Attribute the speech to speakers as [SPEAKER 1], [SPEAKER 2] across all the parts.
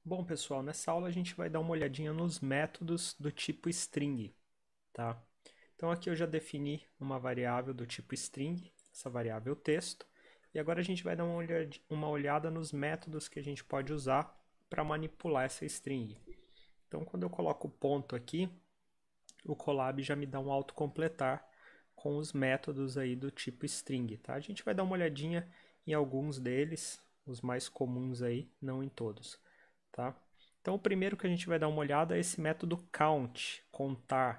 [SPEAKER 1] Bom, pessoal, nessa aula a gente vai dar uma olhadinha nos métodos do tipo string, tá? Então aqui eu já defini uma variável do tipo string, essa variável texto, e agora a gente vai dar uma olhada nos métodos que a gente pode usar para manipular essa string. Então quando eu coloco o ponto aqui, o Colab já me dá um autocompletar com os métodos aí do tipo string, tá? A gente vai dar uma olhadinha em alguns deles, os mais comuns aí, não em todos, tá? Então o primeiro que a gente vai dar uma olhada é esse método count, contar.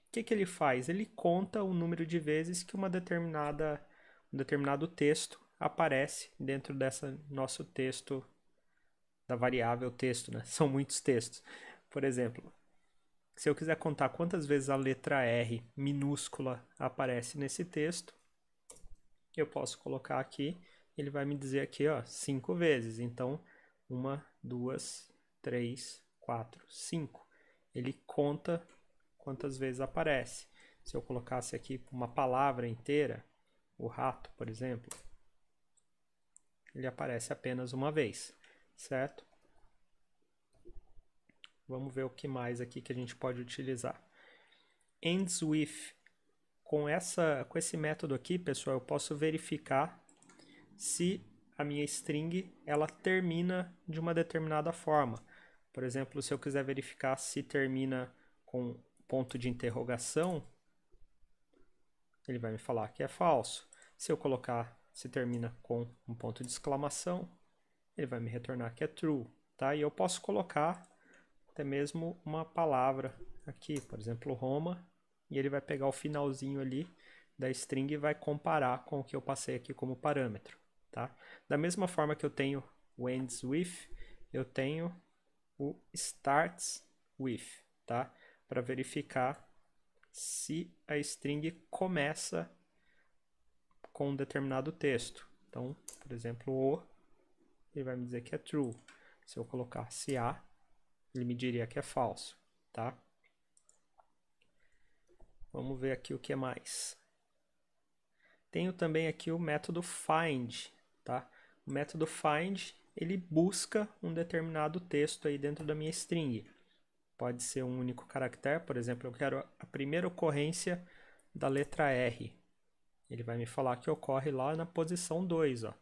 [SPEAKER 1] O que ele faz? Ele conta o número de vezes que um determinado texto aparece dentro dessa nosso texto, da variável texto, né? São muitos textos. Por exemplo, se eu quiser contar quantas vezes a letra R minúscula aparece nesse texto, eu posso colocar aqui, ele vai me dizer aqui, ó, 5 vezes. Então, 1, 2, 3, 4, 5. Ele conta quantas vezes aparece. Se eu colocasse aqui uma palavra inteira, o rato, por exemplo, ele aparece apenas uma vez, certo? Vamos ver o que mais aqui que a gente pode utilizar. Ends with. Com esse método aqui, pessoal, eu posso verificar se a minha string ela termina de uma determinada forma. Por exemplo, se eu quiser verificar se termina com ponto de interrogação, ele vai me falar que é falso. Se eu colocar se termina com um ponto de exclamação, ele vai me retornar que é true. Tá? E eu posso colocar até mesmo uma palavra aqui, por exemplo, Roma, e ele vai pegar o finalzinho ali da string e vai comparar com o que eu passei aqui como parâmetro. Tá? Da mesma forma que eu tenho o ends with, eu tenho o starts with, tá? Para verificar se a string começa com um determinado texto. Então, por exemplo, o, ele vai me dizer que é true. Se eu colocasse a, ele me diria que é falso, tá? Vamos ver aqui o que mais. Tenho também aqui o método find, tá? O método find, ele busca um determinado texto aí dentro da minha string. Pode ser um único caractere, por exemplo, eu quero a primeira ocorrência da letra R. Ele vai me falar que ocorre lá na posição 2, ó.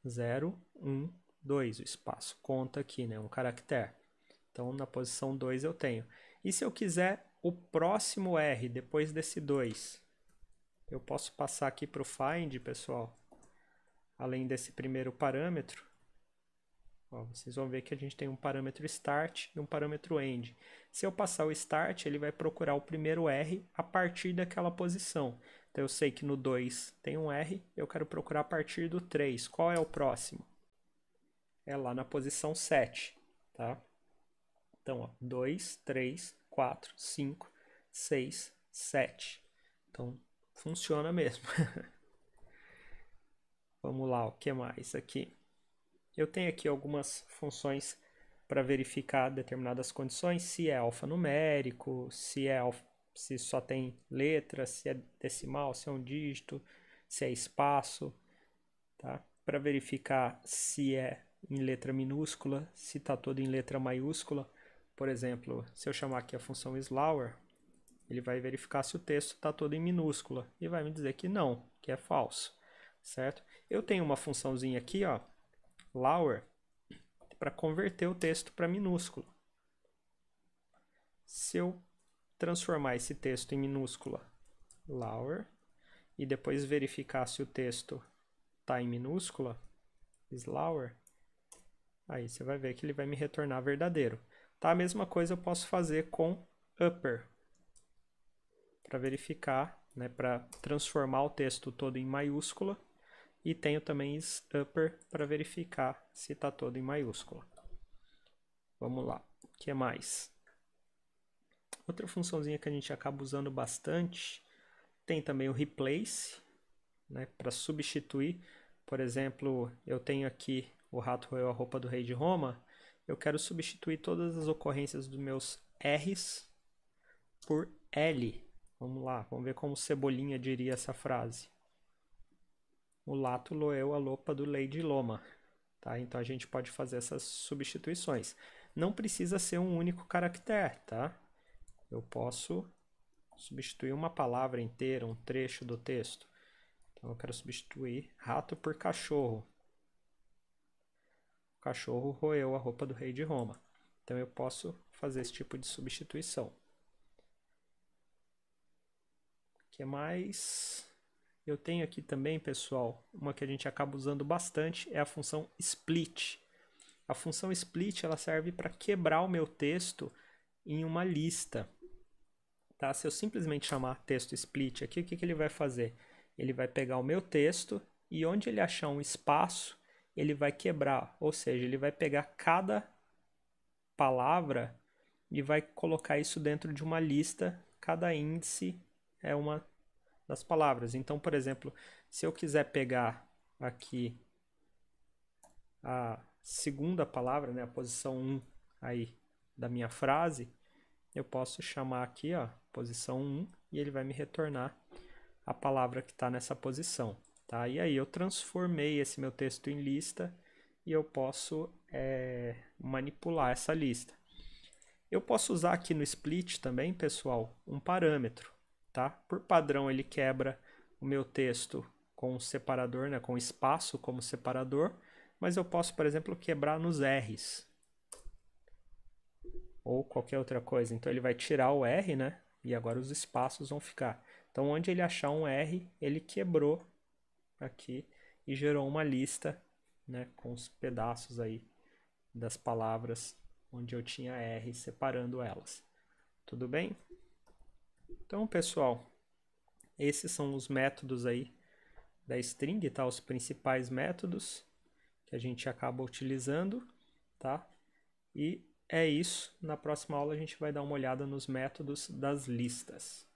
[SPEAKER 1] 0, 1, 2, o espaço conta aqui, né? Um caractere. Então, na posição 2 eu tenho. E se eu quiser o próximo R depois desse 2? Eu posso passar aqui para o find, pessoal, além desse primeiro parâmetro. Ó, vocês vão ver que a gente tem um parâmetro start e um parâmetro end. Se eu passar o start, ele vai procurar o primeiro R a partir daquela posição. Então eu sei que no 2 tem um R, eu quero procurar a partir do 3. Qual é o próximo? É lá na posição 7, tá? Então, ó, 2, 3, 4, 5, 6, 7. Então, funciona mesmo. Vamos lá, o que mais aqui? Eu tenho aqui algumas funções para verificar determinadas condições, se é alfanumérico, se só tem letra, se é decimal, se é um dígito, se é espaço, tá? Para verificar se é em letra minúscula, se está todo em letra maiúscula. Por exemplo, se eu chamar aqui a função slower, ele vai verificar se o texto está todo em minúscula e vai me dizer que não, que é falso, certo? Eu tenho uma funçãozinha aqui, ó, lower, para converter o texto para minúsculo. Se eu transformar esse texto em minúscula, lower, e depois verificar se o texto está em minúscula, slower, aí você vai ver que ele vai me retornar verdadeiro. Tá? A mesma coisa eu posso fazer com upper, para verificar, né, para transformar o texto todo em maiúscula, e tenho também upper para verificar se está todo em maiúscula. Vamos lá, o que mais? Outra funçãozinha que a gente acaba usando bastante, tem também o replace, né, para substituir. Por exemplo, eu tenho aqui o rato roeu a roupa do rei de Roma, eu quero substituir todas as ocorrências dos meus R's por L. Vamos lá, vamos ver como Cebolinha diria essa frase. O lato loeu a lopa do Lady Loma. Tá? Então a gente pode fazer essas substituições. Não precisa ser um único caractere, tá? Eu posso substituir uma palavra inteira, um trecho do texto. Então eu quero substituir rato por cachorro. O cachorro roeu a roupa do rei de Roma. Então eu posso fazer esse tipo de substituição. O que mais? Eu tenho aqui também, pessoal, uma que a gente acaba usando bastante, é a função split. A função split ela serve para quebrar o meu texto em uma lista. Tá? Se eu simplesmente chamar texto split aqui, o que ele vai fazer? Ele vai pegar o meu texto e onde ele achar um espaço, ele vai quebrar. Ou seja, ele vai pegar cada palavra e vai colocar isso dentro de uma lista. Cada índice é uma das palavras. Então, por exemplo, se eu quiser pegar aqui a segunda palavra, né, a posição 1 aí da minha frase, eu posso chamar aqui, ó, posição 1, e ele vai me retornar a palavra que está nessa posição. Tá? E aí eu transformei esse meu texto em lista e eu posso manipular essa lista. Eu posso usar aqui no split também, pessoal, um parâmetro. Tá? Por padrão ele quebra o meu texto com um separador, né, com espaço como separador, mas eu posso, por exemplo, quebrar nos R's ou qualquer outra coisa. Então ele vai tirar o R, né? E agora os espaços vão ficar. Então onde ele achar um R, ele quebrou aqui e gerou uma lista, né, com os pedaços aí das palavras onde eu tinha R separando elas. Tudo bem? Então, pessoal, esses são os métodos aí da string, tá? Os principais métodos que a gente acaba utilizando, tá? E é isso. Na próxima aula a gente vai dar uma olhada nos métodos das listas.